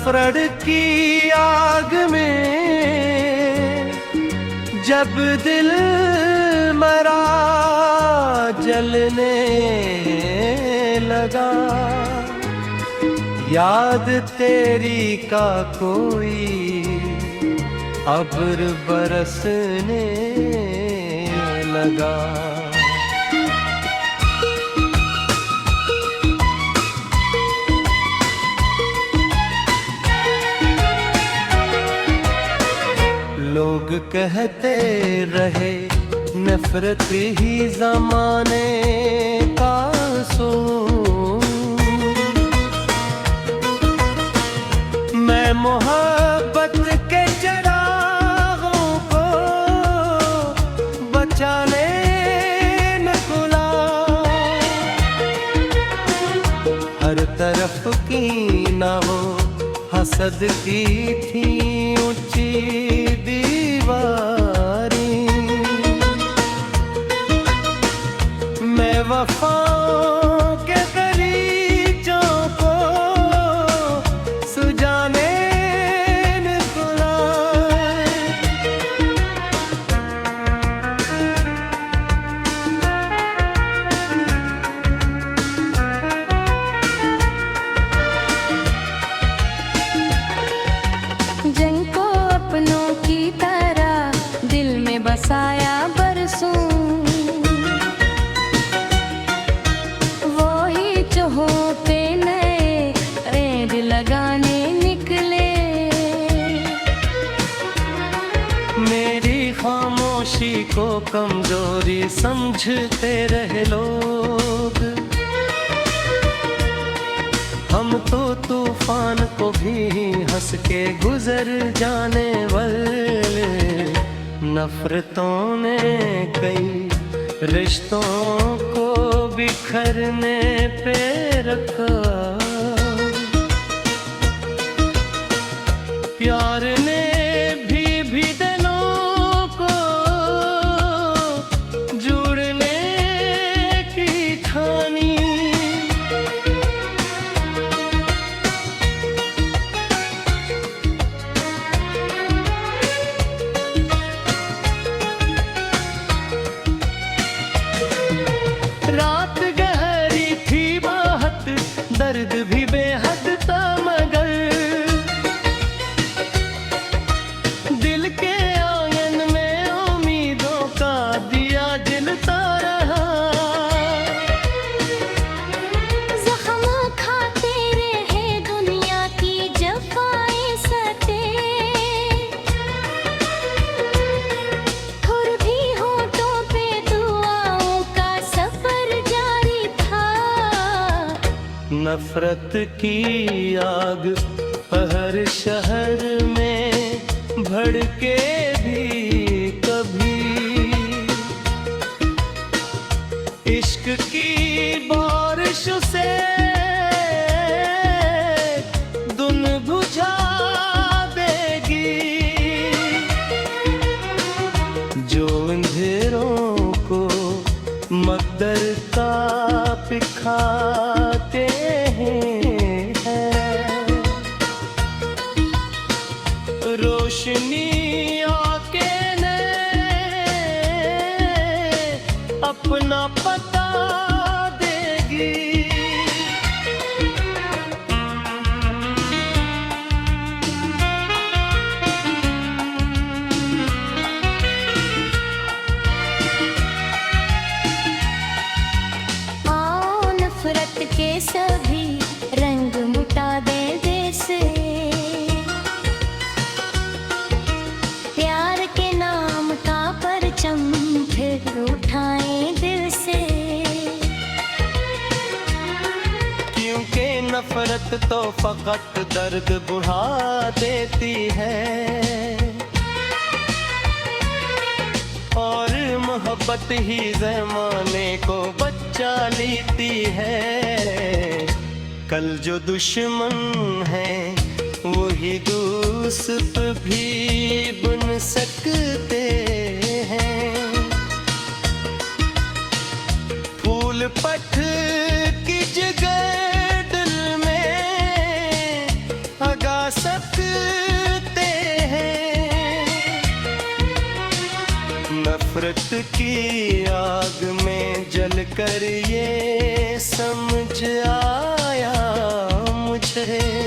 नफरत की आग में जब दिल मरा जलने लगा, याद तेरी का कोई अब्र बरसने लगा। लोग कहते रहे नफरत ही ज़माने का सूर, मैं मोहब्बत के चिरागों को बचाने न खुला। हर तरफ की ना वो हसद की थी ऊंची दीवारी, मैं वफाओं के गलीचों को सुजाने निकला। जंग को अपनों की तरह दिल में बसाया बरसों, वो ही चोहों पे नए रेड लगाने निकले। मेरी खामोशी को कमजोरी समझते रहे लोग, हम तो तूफान को भी हंस के गुजर जाने वाले। नफरतों ने कई रिश्तों को बिखरने पे रखा, प्यार ने भी दिलों को जुड़ने की ठानी। रात गहरी थी बहुत, दर्द भी बेहद था, मगर दिल के आंगन में उम्मीदों का दिया जलता रहा। ज़ख्म खाते रहे दुनिया की जफाएं सते, खुर भी होठों पे दुआओं का सफर जारी था। नफरत की आग हर शहर में भड़के भी कभी, इश्क की बारिश से धुन बुझा देगी, जो अंधेरों को मकदर का पिखाते रोशनी आके ने अपना पता देगी। आओ नफरत के सभी रंग मुटा दे देश से, प्यार के नाम का परचम फिर उठाएं दिल से। क्योंकि नफरत तो फकत दर्द बढ़ा देती है, और मोहब्बत ही ज़माने को बचा लेती है। कल जो दुश्मन है वही दोस्त भी बन सकते हैं। फूल पट की जगह दिल में आगासा नफरत की आग में जलकर ये समझ आया मुझे